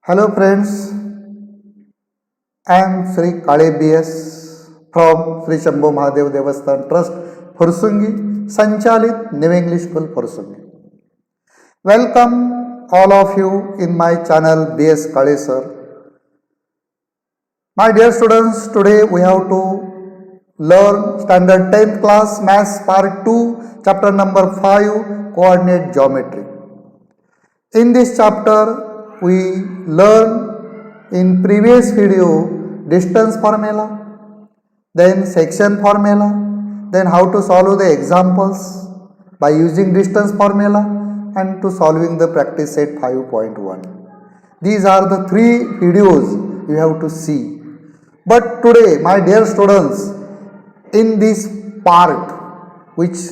Hello friends, I am Sri Kale BS from Sri Shambhu Mahadev Devasthan Trust, Fursungi, Sanchalit New English School, Fursungi. Welcome all of you in my channel BS Kale sir. My dear students, today we have to learn standard 10th class maths part 2, chapter number 5, coordinate geometry. In this chapter we learned in previous video distance formula, then section formula, then how to solve the examples by using distance formula and to solving the practice set 5.1. These are the three videos you have to see. But today, my dear students, in this part, which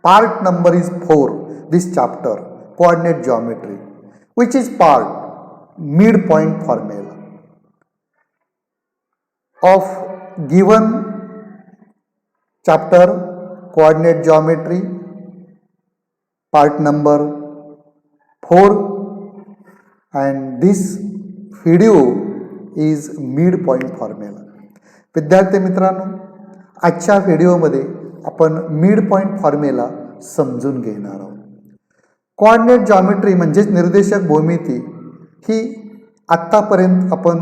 part number is 4, this chapter, coordinate geometry, which is part midpoint formula of given chapter coordinate geometry, part number 4, and this video is midpoint formula. विद्यार्थी मित्रांनो, आजच्या व्हिडिओमध्ये आपण midpoint formula समजून घेणार आहोत. Coordinate geometry म्हणजेच निर्देशक भूमिती ही आत्तापर्यंत आपण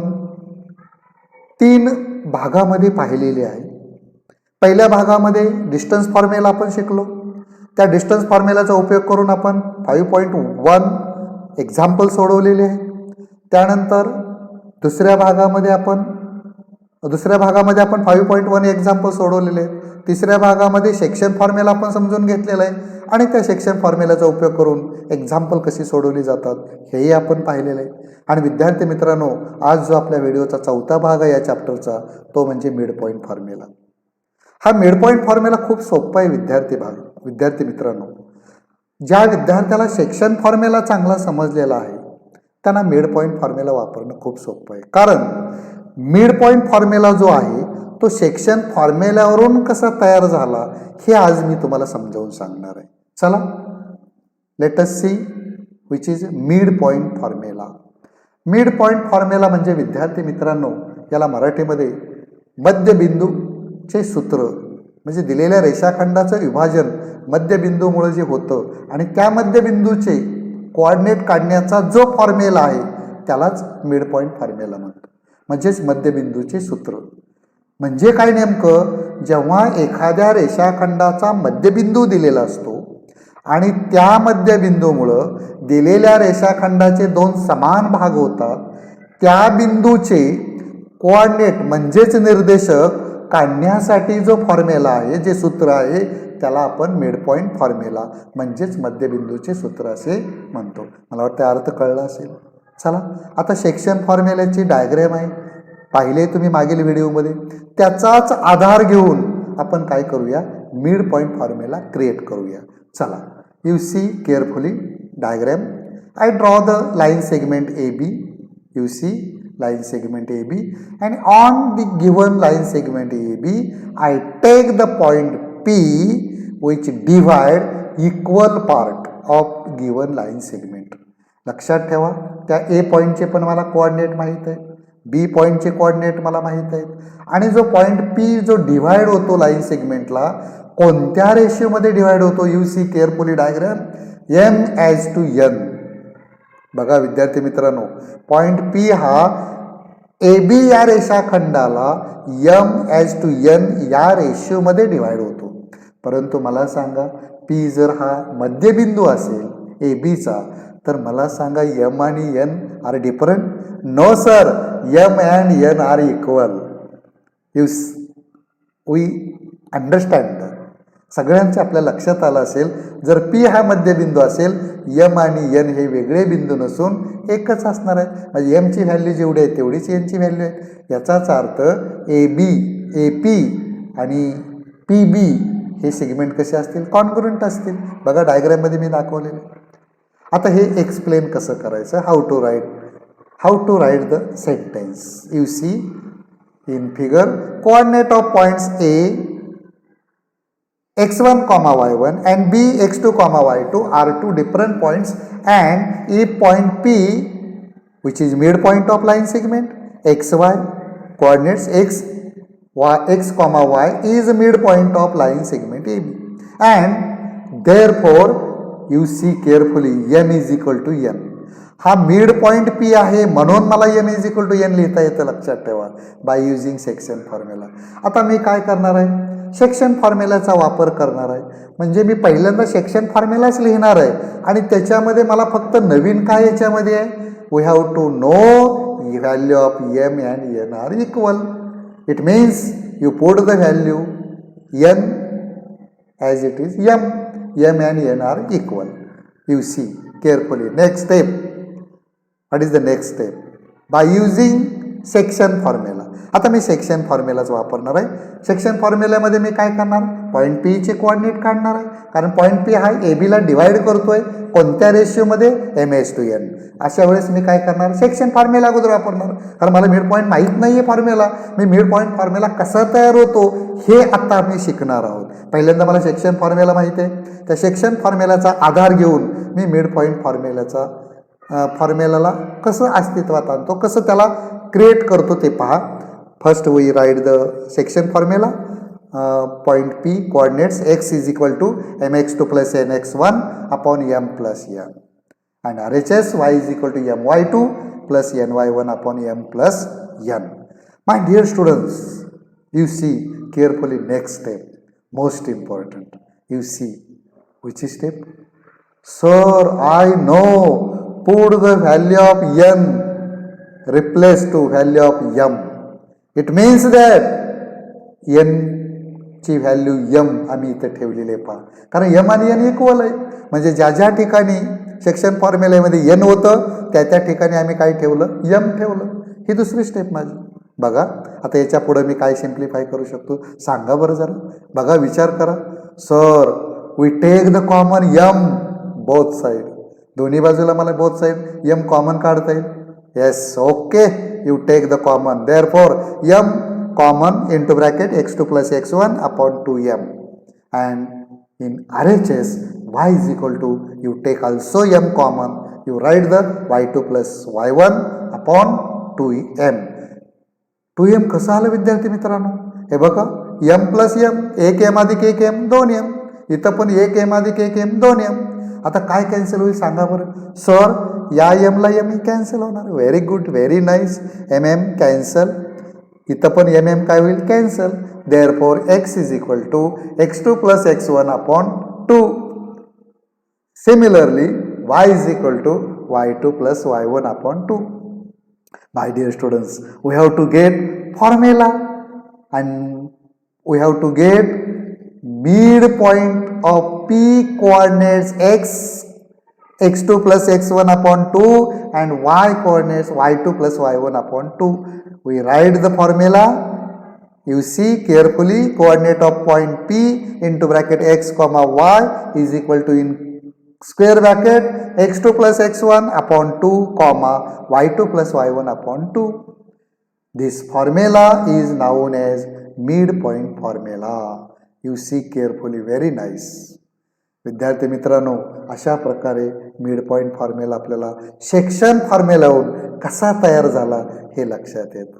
3 भागामध्ये पाहिलेली आहे. पहिल्या भागामध्ये डिस्टन्स फॉर्म्युला आपण शिकलो. त्या डिस्टन्स फॉर्म्युलाचा उपयोग करून आपण 5.1 एक्झाम्पल सोडवलेले आहे. त्यानंतर दुसऱ्या भागामध्ये आपण 5.1 एक्झाम्पल सोडवलेले आहेत. तिसऱ्या भागामध्ये सेक्शन फॉर्म्युला आपण समजून घेतलेला आहे आणि त्या सेक्शन फॉर्म्युलाचा उपयोग करून एक्झाम्पल कशी सोडवली जातात हेही आपण पाहिलेलं आहे. आणि विद्यार्थी मित्रांनो, आज जो आपल्या व्हिडिओचा 4था भाग आहे या चॅप्टरचा, तो म्हणजे मिडपॉइंट फॉर्म्युला. हा मिडपॉइंट फॉर्म्युला खूप सोपा आहे विद्यार्थी मित्रांनो. ज्या विद्यार्थ्याला सेक्शन फॉर्म्युला चांगला समजलेला आहे त्यांना मिडपॉइंट फॉर्म्युला वापरणं खूप सोपं आहे. कारण मिडपॉइंट फॉर्म्युला जो आहे तो सेक्शन फॉर्म्युल्यावरून कसा तयार झाला हे आज मी तुम्हाला समजावून सांगणार आहे. चला, let us see which is midpoint formula. Midpoint formula म्हणजे विद्यार्थी मित्रांनो, याला मराठीमध्ये मध्यबिंदूचे सूत्र, म्हणजे दिलेल्या रेषाखंडाचं विभाजन मध्यबिंदूमुळे जे होतं आणि त्या मध्यबिंदूचे कोऑर्डिनेट काढण्याचा जो फॉर्म्युला आहे त्यालाच मिडपॉइंट फॉर्म्युला म्हणतो. म्हणजेच मध्यबिंदूचे सूत्र. म्हणजे काय नेमकं, जेव्हा एखाद्या रेषाखंडाचा मध्यबिंदू दिलेला असतो आणि त्या मध्यबिंदूमुळं दिलेल्या रेषाखंडाचे 2 समान भाग होतात, त्या बिंदूचे कोऑर्डिनेट म्हणजेच निर्देशक काढण्यासाठी जो फॉर्म्युला आहे, जे सूत्र आहे, त्याला आपण मिडपॉइंट फॉर्म्युला म्हणजेच मध्यबिंदूचे सूत्र असे म्हणतो. मला वाटतं अर्थ कळला असेल. चला, आता सेक्शन फॉर्म्युल्याची डायग्राम आहे, पाहिले तुम्ही मागील व्हिडिओमध्ये. त्याचाच आधार घेऊन आपण काय करूया, मिडपॉइंट फॉर्म्युला क्रिएट करूया. चला, you see carefully diagram. I draw the line segment AB. You see line segment AB, and on the given line segment AB I take the point P which divide equal part of given line segment. लक्षात ठेवा, त्या A पॉइंटचे पण मला coordinate माहीत आहे, B पॉइंटचे coordinate मला माहीत आहेत, आणि जो पॉइंट P जो डिव्हाइड होतो लाईन सेगमेंटला, कोणत्या रेशिओमध्ये डिव्हाइड होतो, you see carefully diagram, M as to N. बघा विद्यार्थी मित्रांनो, पॉइंट P हा AB या रेषाखंडाला M as to N या रेशिओमध्ये डिव्हाइड होतो. परंतु मला सांगा, P जर हा मध्यबिंदू असेल ABचा, तर मला सांगा M आणि N are different? No sir, M and N are equal. We understand. सगळ्यांच्या आपल्या लक्षात आलं असेल, जर P हा मध्यबिंदू असेल, M आणि N हे वेगळे बिंदू नसून एकच असणार आहे. म्हणजे M ची व्हॅल्यू जेवढी आहे तेवढीच N ची व्हॅल्यू आहे. याचाच अर्थ AP आणि PB हे सेगमेंट कसे असतील, कॉन्ग्रुएंट असतील. बघा डायग्राममध्ये मी दाखवलेले. आता हे एक्सप्लेन कसं करायचं, how to write the sentence. You see in figure, coordinate of points A x1, y1 and b x2, y2 are two different points, and if point P which is midpoint of line segment. XY coordinates x comma y is midpoint of line segment AB, and therefore you see carefully m is equal to n. हा mid point P आहे म्हणून मला m is equal to n लिहिता येतं, लक्षात ठेवा, by using section formula. आता मी काय करणार आहे, सेक्शन फॉर्म्युलाचा वापर करणार आहे. म्हणजे मी पहिल्यांदा सेक्शन फॉर्म्युलाच लिहिणार आहे आणि त्याच्यामध्ये मला फक्त नवीन काय याच्यामध्ये आहे, we have to know value of m and n are equal. It means you put the value n as it is m and n are equal. You see carefully. Next step. What is the next step? By using section formula. आता मी section फॉर्म्युलाच वापरणार आहे. Section फॉर्म्युल्यामध्ये मी काय करणार, point P चे coordinate काढणार आहे, कारण point P हा ए बीला डिवाइड करतोय कोणत्या रेशिओमध्ये, m/n. अशा वेळेस मी काय करणार, सेक्शन फॉर्म्युला अगोदर वापरणार, कारण मला मिड पॉईंट माहीत नाही आहे फॉर्म्युला. मी मिड पॉईंट फॉर्म्युला कसा तयार होतो हे आता मी शिकणार आहोत. पहिल्यांदा मला सेक्शन फॉर्म्युला माहीत आहे, त्या सेक्शन फॉर्म्युलाचा आधार घेऊन मी मिड पॉईंट फॉर्म्युलाला कसं अस्तित्वात आणतो, कसं त्याला क्रिएट करतो ते पहा. First we write the section formula. Point P coordinates x is equal to mx2 plus nx1 upon m plus n, and RHS y is equal to my2 plus ny1 upon m plus n. My dear students, you see carefully next step, most important. You see which step? Sir, I know. Put the value of n, replace to value of m. It means that n ची value m आम्ही इथे ठेवलेली आहे पहा, कारण m आणि n equal आहे. म्हणजे ज्या ज्या ठिकाणी सेक्शन फॉर्म्युल्यामध्ये n होतं त्या त्या ठिकाणी आम्ही काय ठेवलं, m ठेवलं. ही दुसरी स्टेप माझी. बघा आता याच्या पुढे मी काय सिम्प्लिफाय करू शकतो सांगा बरं जरा. बघा विचार करा. Sir we take the common m both side. दोन्ही बाजूला मला बोथ साईड m कॉमन काढता येईल. Yes, okay, you take the common. Therefore m common into bracket x2 plus x1 upon 2m, and in RHS y is equal to, you take also m common, you write the y2 plus y1 upon 2m. 2m कसं आलं विद्यार्थी मित्रांनो, हे बघा m plus m, एक m अधिक एक m 2m, इथं पण एक m अधिक एक m 2m. आता काय कॅन्सल होईल सांगा बरं. सर या m ला m कॅन्सल होणार. Very good, very nice. mm cancel, इथं पण mm काय होईल, cancel. Therefore x is equal to x2 plus x1 upon 2. Similarly y is equal to y2 plus y1 upon 2. My dear students, we have to get formula and we have to get midpoint of p coordinates x2 plus x1 upon 2 and y coordinates y2 plus y1 upon 2. We write the formula. You see carefully, coordinate of point P into bracket x comma y is equal to, in square bracket, x2 plus x1 upon 2 comma y2 plus y1 upon 2. This formula is known as midpoint formula. You see carefully, very nice. विद्यार्थी मित्रांनो, अशा प्रकारे mid point formula आपल्याला section फॉर्म्युलावरून कसा तयार झाला हे लक्षात येतं.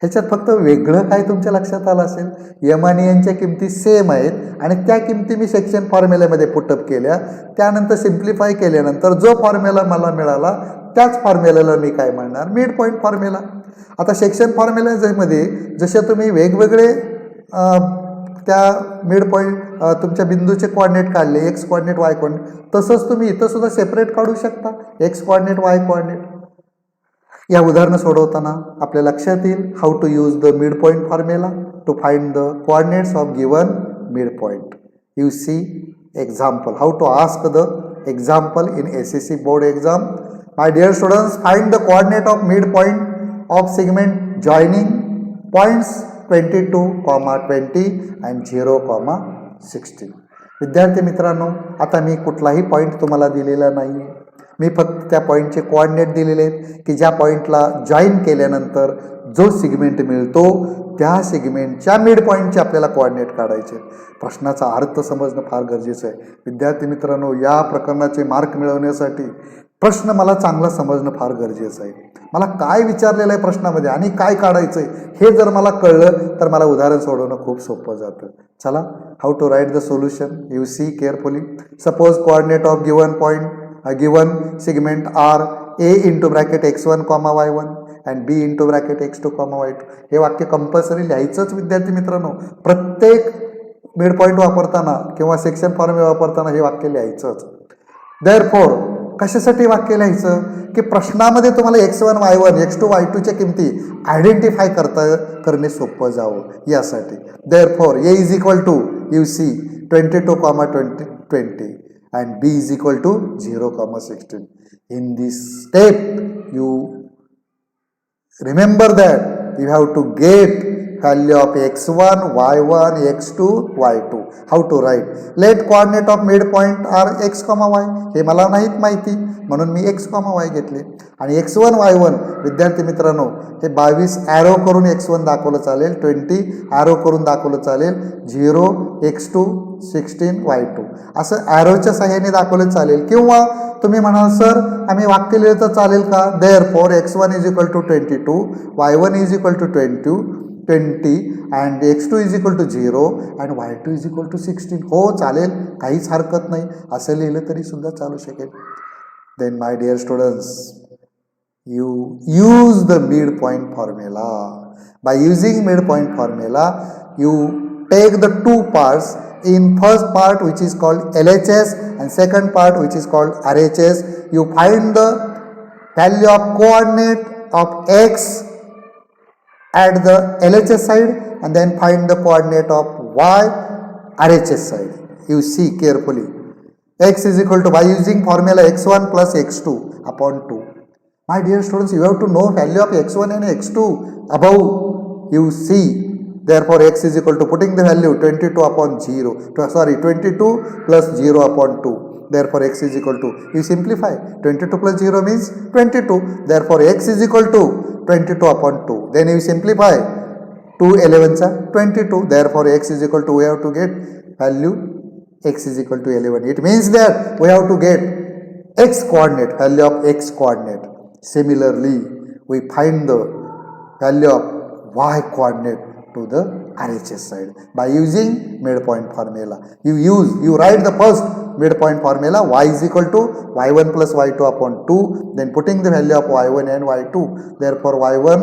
ह्याच्यात फक्त वेगळं काय तुमच्या लक्षात आलं असेल, m आणि n च्या किमती सेम आहेत आणि त्या किमती मी सेक्शन फॉर्म्युल्यामध्ये पुटअप केल्या. त्यानंतर सिम्प्लिफाय केल्यानंतर जो फॉर्म्युला मला मिळाला त्याच फॉर्म्युल्याला मी काय म्हणणार, मिड पॉईंट फॉर्म्युला. आता सेक्शन फॉर्म्युलामध्ये जसे तुम्ही वेगवेगळे त्या मिड पॉईंट तुमच्या बिंदूचे कोऑर्डिनेट काढले, एक्स कोऑर्डिनेट वाय कोऑर्डिनेट, तसंच तुम्ही इथं सुद्धा सेपरेट काढू शकता, एक्स कोऑर्डिनेट वाय कोऑर्डिनेट. या उदाहरणं सोडवताना आपल्या लक्षात येईल how to use the mid point formula to find the coordinates of given mid point. You see example, how to ask the example in SSC board exam. My dear students, find the coordinate of mid point of segment joining points 22,20 and 0,16. विद्यार्थी मित्रांनो, आता मी कुठलाही point तुम्हाला दिलेला नाही आहे, मी फक्त त्या पॉईंटचे कोऑर्डिनेट दिलेले आहेत की ज्या पॉईंटला जॉईन केल्यानंतर जो सेगमेंट मिळतो त्या सेगमेंटच्या मिड पॉईंटचे आपल्याला कोऑर्डिनेट काढायचे. प्रश्नाचा अर्थ समजणं फार गरजेचं आहे. विद्यार्थी मित्रांनो, या प्रकरणाचे मार्क मिळवण्यासाठी प्रश्न मला चांगला समजणं फार गरजेचं आहे. मला काय विचारलेलं आहे प्रश्नामध्ये आणि काय काढायचं आहे हे जर मला कळलं तर मला उदाहरण सोडवणं खूप सोपं जातं. चला, how to write the solution. You see carefully. Suppose coordinate of given point given segment are A into bracket x1 comma y1 and B into bracket x2 comma y2. हे वाक्य कंपल्सरी लिहायचंच विद्यार्थी मित्रांनो. प्रत्येक मिड पॉईंट वापरताना किंवा section formula वापरताना हे वाक्य लिहायचंच. देअरफॉर कशासाठी वाक्य लिहायचं की प्रश्नामध्ये तुम्हाला x1 y1 x2 y2च्या किमती आयडेंटिफाय करणे सोपं जावं यासाठी. Therefore a is equal to you see 22 comma 20 and b is equal to 0 comma 16. In this step you remember that you have to get value of x1, y1, x2, y2. How to write? Let coordinate of midpoint are x, y. हे मला नाहीत माहिती म्हणून मी x, y घेतले. आणि x1, y1 विद्यार्थी मित्रांनो हे 22 ॲरो करून x1 दाखवलं चालेल, 20 ॲरो करून दाखवलं चालेल, 0 x2 16 y2 असं ॲरोच्या सहाय्याने दाखवलं चालेल. किंवा तुम्ही म्हणाल सर आम्ही वाक्य लिहिलं तर चालेल का. Therefore x1 is equal to 22, y1 is equal to 20 and x2 is equal to 0 and y2 is equal to 16. हो चालेल, काहीच हरकत नाही. असं लिहिलं तरी सुद्धा चालू शकेल. Then my dear students, you use the midpoint formula. By using midpoint formula, you take the two parts. In first part which is called LHS and second part which is called RHS, you find the value of coordinate of x at the LHS side and then find the coordinate of y RHS side. You see carefully. X is equal to, by using formula x1 plus x2 upon 2. My dear students, you have to know value of x1 and x2 above. You see, therefore x is equal to, putting the value 22 upon 0, 22 plus 0 upon 2. Therefore x is equal to, you simplify, 22 plus 0 means 22. Therefore x is equal to 22 upon 2. Then you simplify, 2 11s are 22. Therefore x is equal to, we have to get value x is equal to 11. It means that we have to get x coordinate, value of x coordinate. Similarly, we find the value of y coordinate to the RHS side by using midpoint formula. You write the first midpoint formula, y is equal to y1 plus y2 upon 2, then putting the value of y1 and y2. Therefore y1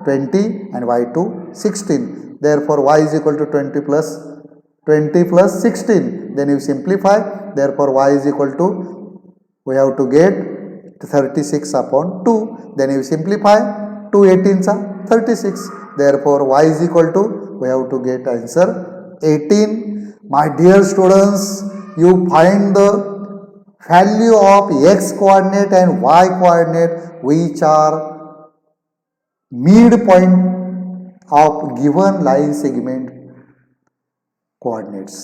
20 and y2 16. Therefore y is equal to 20 plus 16. Then you simplify. Therefore y is equal to, we have to get 36 upon 2. Then you simplify, 2 18s are 36. Therefore y is equal to, we have to get answer 18. My dear students, you find the value of x coordinate and y coordinate which are midpoint of given line segment coordinates.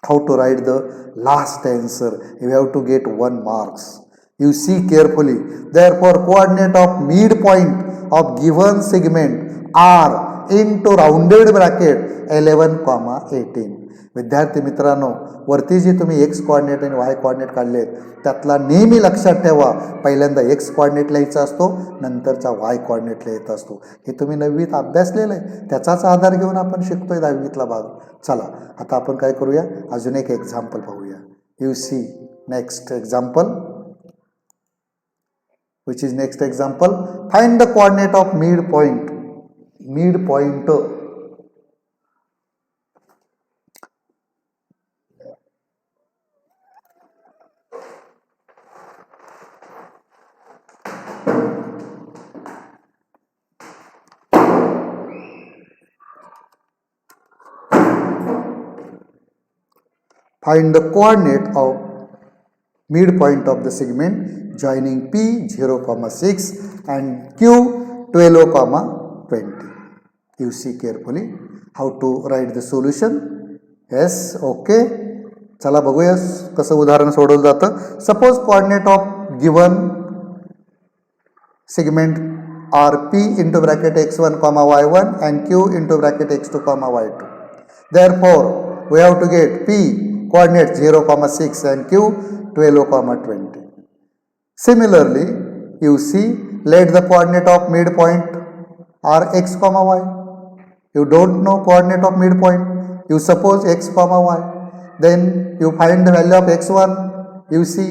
How to write the last answer? You have to get 1 marks. You see carefully. Therefore coordinate of midpoint of given segment are into rounded bracket 11, 18. विद्यार्थी मित्रांनो, वरती जे तुम्ही x coordinate आणि y coordinate काढलेत त्यातला नेहमी लक्षात ठेवा, पहिल्यांदा x कोऑर्डिनेट लिहायचा असतो, नंतरचा y कोऑर्डिनेट लिहायचा असतो. हे तुम्ही 9वीत अभ्यासलेलं आहे, त्याचाच आधार घेऊन आपण शिकतोय 10वीतला भाग. चला आता आपण काय करूया, अजून एक एक्झाम्पल पाहूया. You see next example. Which is next example? Find the coordinate of midpoint. Midpoint. Find the coordinate of midpoint of the segment joining P 0,6 and Q 12,20. You see carefully how to write the solution. Yes, okay. चला बघूया कसं उदाहरण सोडवलं जातं. Suppose coordinate of given segment are P into bracket x1, y1 and Q into bracket x2, y2. Therefore, we have to get P coordinate 0,6 and Q 12,20. Similarly, you see, let the coordinate of midpoint are x comma y. You don't know coordinate of midpoint. You suppose x comma y. Then you find the value of x1. You see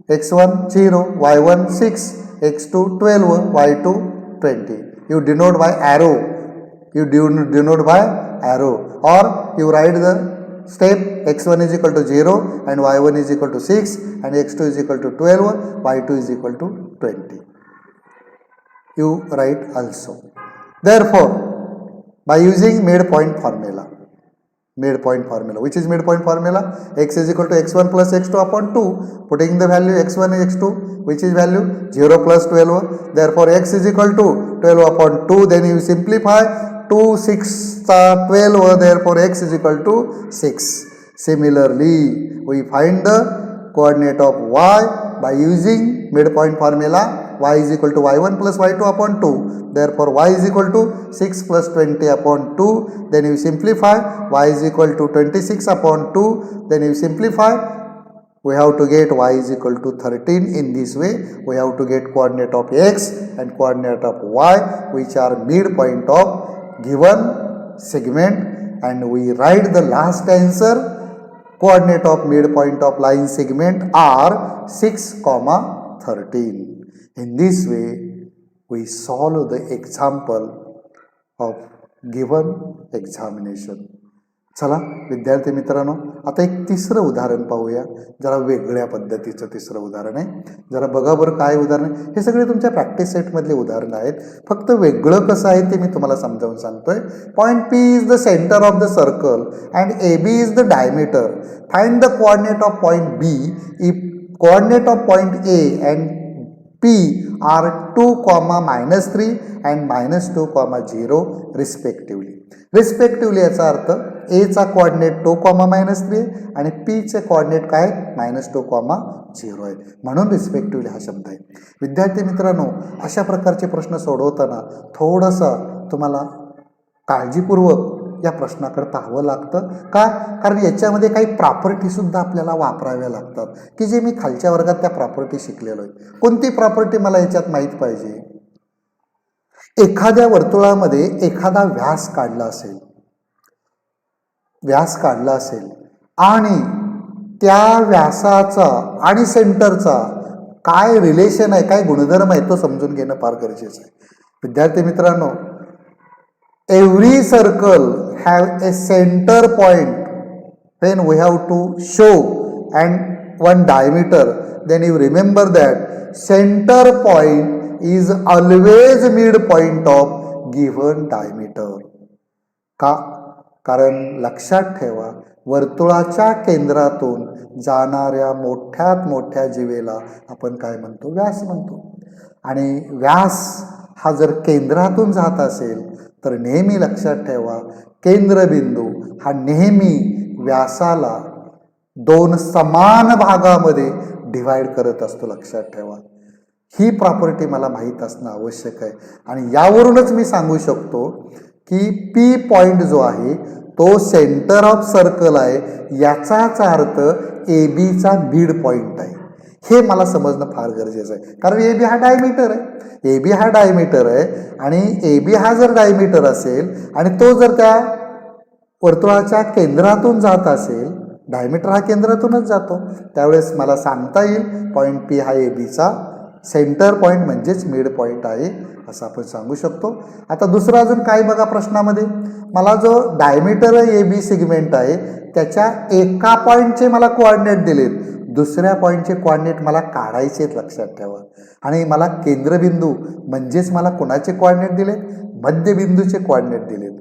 x1 0, y1 6, x2 12, y2 20. You denote by arrow. You denote by arrow, or you write the step x1 is equal to 0 and y1 is equal to 6 and x2 is equal to 12, y2 is equal to 20. You write also. Therefore, by using midpoint formula, which is midpoint formula? X is equal to x1 plus x2 upon 2, putting the value x1 and x2, which is value 0 plus 12. Therefore, x is equal to 12 upon 2. Then you simplify 2 6 12. Therefore, x is equal to 6. Similarly, we find the coordinate of y by using midpoint formula. Y is equal to y1 plus y2 upon 2. Therefore, y is equal to 6 plus 20 upon 2. Then you simplify, y is equal to 26 upon 2. Then you simplify, we have to get y is equal to 13. In this way, we have to get coordinate of x and coordinate of y, which are midpoint of given segment, and we write the last answer. Coordinate of midpoint of line segment are 6, 13. In this way, we solve the example of given examination. चला विद्यार्थी मित्रांनो, आता एक तिसरं उदाहरण पाहूया. जरा वेगळ्या पद्धतीचं तिसरं उदाहरण आहे. जरा बघा बरं काय उदाहरण आहे. हे सगळे तुमच्या प्रॅक्टिस सेटमधले उदाहरणं आहेत. फक्त वेगळं कसं आहे ते मी तुम्हाला समजावून सांगतोय. Point P is the centre of the circle and A B is the diameter. Find the coordinate of point B if coordinate of point A and P are 2, -3 and -2, 0 respectively. Respectively याचा अर्थ A चा coordinate 2, -3 आणि P चे coordinate काय -2, 0 आहे. म्हणून respectively हा शब्द आहे. विद्यार्थी मित्रांनो, अशा प्रकारचे प्रश्न सोडवताना थोडंसं तुम्हाला काळजीपूर्वक या प्रश्नाकडे पाहावं लागतं. का? कारण याच्यामध्ये काही प्रॉपर्टी सुद्धा आपल्याला वापराव्या लागतात की जे मी खालच्या वर्गात त्या प्रॉपर्टी शिकलेलो आहे. कोणती प्रॉपर्टी मला याच्यात माहीत पाहिजे? एखाद्या वर्तुळामध्ये एखादा व्यास काढला असेल आणि त्या व्यासाचा आणि सेंटरचा काय रिलेशन आहे, काय गुणधर्म आहे तो समजून घेणं फार गरजेचं आहे. विद्यार्थी मित्रांनो, every circle have a center point when we have to show and one diameter. Then you remember that center point is always midpoint of given diameter. का? कारण लक्षात ठेवा, वर्तुळाच्या केंद्रातून जाणाऱ्या मोठ्यात मोठ्या जीवेला आपण काय म्हणतो? व्यास म्हणतो. आणि व्यास हा जर केंद्रातून जात असेल तर नेहमी लक्षात ठेवा, केंद्रबिंदू हा नेहमी व्यासाला 2 समान भागामध्ये डिवाइड करत असतो. लक्षात ठेवा, ही प्रॉपर्टी मला माहीत असणं आवश्यक आहे. आणि यावरूनच मी सांगू शकतो की पी पॉइंट जो आहे तो सेंटर ऑफ सर्कल आहे. याचाच अर्थ ए बीचा मिड पॉइंट आहे. हे मला समजणं फार गरजेचं आहे. कारण ए बी हा डायमीटर आहे. ए बी हा डायमीटर आहे आणि ए बी हा जर डायमीटर असेल आणि तो जर त्या वर्तुळाच्या केंद्रातून जात असेल, डायमीटर हा केंद्रातूनच जातो, त्यावेळेस मला सांगता येईल पॉईंट पी हा ए बीचा सेंटर पॉईंट म्हणजेच मिड पॉईंट आहे असं आपण सांगू शकतो. आता दुसरं अजून काय बघा प्रश्नामध्ये, मला जो डायमीटर ए बी सेगमेंट आहे त्याच्या एका पॉईंटचे मला कोऑर्डिनेट दिलेत, दुसऱ्या पॉईंटचे कोऑर्डिनेट मला काढायचे आहेत. लक्षात ठेवा. आणि मला केंद्रबिंदू म्हणजेच मला कोणाचे कोऑर्डिनेट दिलेत? मध्यबिंदूचे कोऑर्डिनेट दिलेत.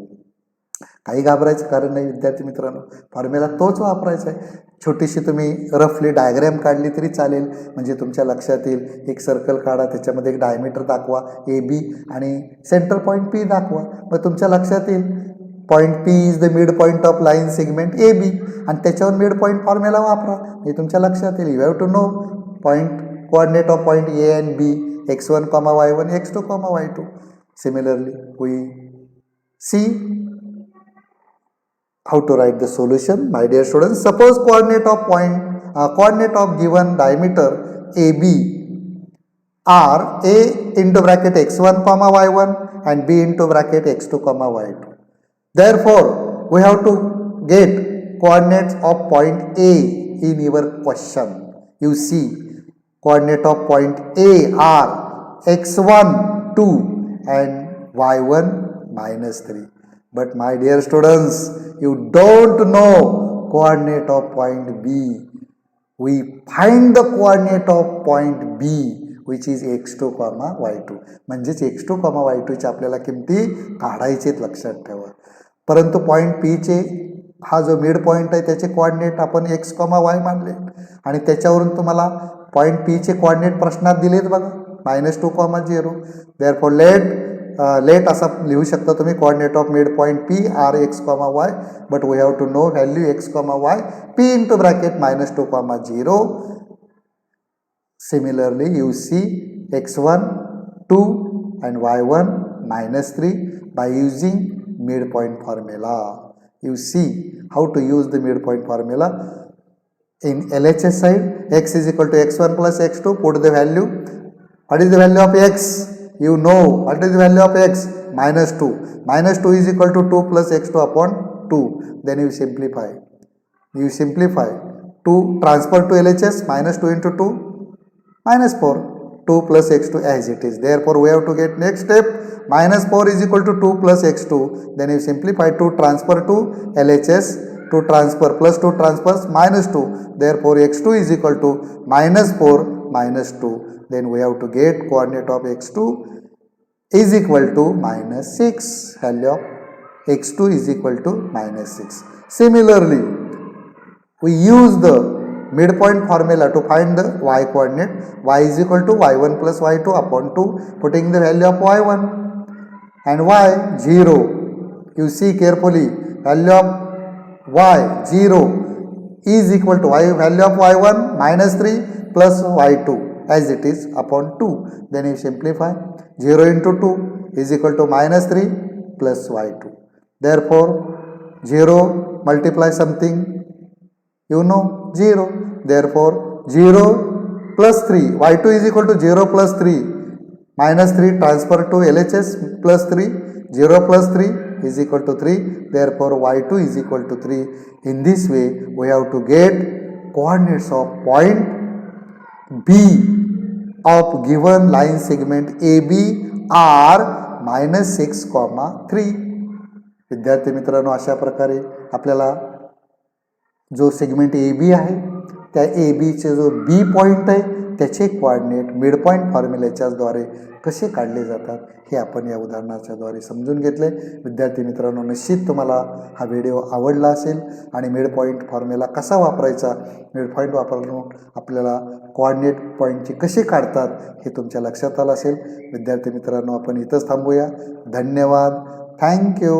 काही घाबरायचं कारण नाही विद्यार्थी मित्रांनो, फॉर्म्युला तोच वापरायचा आहे. छोटीशी तुम्ही रफली डायग्रॅम काढली तरी चालेल, म्हणजे तुमच्या लक्षात येईल. एक सर्कल काढा, त्याच्यामध्ये एक डायमीटर दाखवा ए बी आणि सेंटर पॉईंट पी दाखवा, मग तुमच्या लक्षात येईल point P is the mid point of line segment A B आणि त्याच्यावर मिड पॉईंट फॉर्म्युला वापरा, हे तुमच्या लक्षात येईल. You have to know point coordinate of point A and B, x1, y1, x2, y2. Similarly, we see how to write the solution. My dear students, suppose coordinate of given diameter AB are a into bracket x1 comma y1 and b into bracket x2 comma y2. Therefore, we have to get coordinates of point A in your question. You see, coordinate of point A are x1 2 and y1 minus 3. But my dear students, you don't know coordinate of point B. We find the coordinate of point B which is x2, y2. म्हणजेच x2, y2 ची आपल्याला किमती काढायचेत, लक्षात ठेवा. परंतु point P चे हा जो मिड पॉईंट आहे त्याचे कोऑर्डिनेट आपण x, y मानले आणि त्याच्यावरून तुम्हाला पॉईंट पी चे कोऑर्डिनेट प्रश्नात दिलेत बघा, -2, 0. देअरफॉर लेट असा लिहू शकता तुम्ही, coordinate of mid point P R x, y, but we have to know value x, y, p into bracket -2, 0. Similarly, you see x1 2 and y1 -3 by using midpoint formula. You see how to use the midpoint formula. In LHS side, x is equal to x1 plus x2. Put the value. What is the value of x? You know. What is the value of x? -2. -2 is equal to 2 plus x2 upon 2. Then you simplify. 2 transfer to LHS. -2 into 2. -4. 2 plus x2 as it is. Therefore, we have to get next step. -4 is equal to 2 plus x2. Then you simplify. 2 transfer to LHS. 2 transfer plus 2 transfers -2. Therefore, x2 is equal to -4 -2. Then we have to get coordinate of x2 is equal to -6. Value of x2 is equal to -6. Similarly, we use the midpoint formula to find the y coordinate. Y is equal to y1 plus y2 upon 2, putting the value of y1 and y 0. You see carefully, value of y 0 is equal to value of y1 -3 plus y2 as it is upon 2. Then you simplify. 0 into 2 is equal to -3 plus y2. Therefore, 0 multiply something, you know, 0. Therefore, 0 plus 3, y2 is equal to 0 plus 3, -3 transfer to LHS plus 3, 0 plus 3 is equal to 3. Therefore, y2 is equal to 3. In this way, we have to get coordinates of point B of given line segment AB are -6, 3. विद्यार्थी मित्रांनो, अशा प्रकारे आपल्याला जो segment A बी आहे त्या ए बीचे जो बी पॉईंट आहे त्याचे कोऑर्डिनेट मिड पॉईंट फॉर्म्युल्याच्याद्वारे कसे काढले जातात हे आपण या उदाहरणाच्या द्वारे समजून घेतले. विद्यार्थी मित्रांनो, निश्चित तुम्हाला हा व्हिडिओ आवडला असेल आणि मिड पॉईंट फॉर्म्युला कसा वापरायचा, मिड पॉईंट वापरून आपल्याला कोऑर्डिनेट पॉईंटचे कसे काढतात हे तुमच्या लक्षात आलं असेल. विद्यार्थी मित्रांनो, आपण इथंच थांबूया. धन्यवाद. थँक्यू.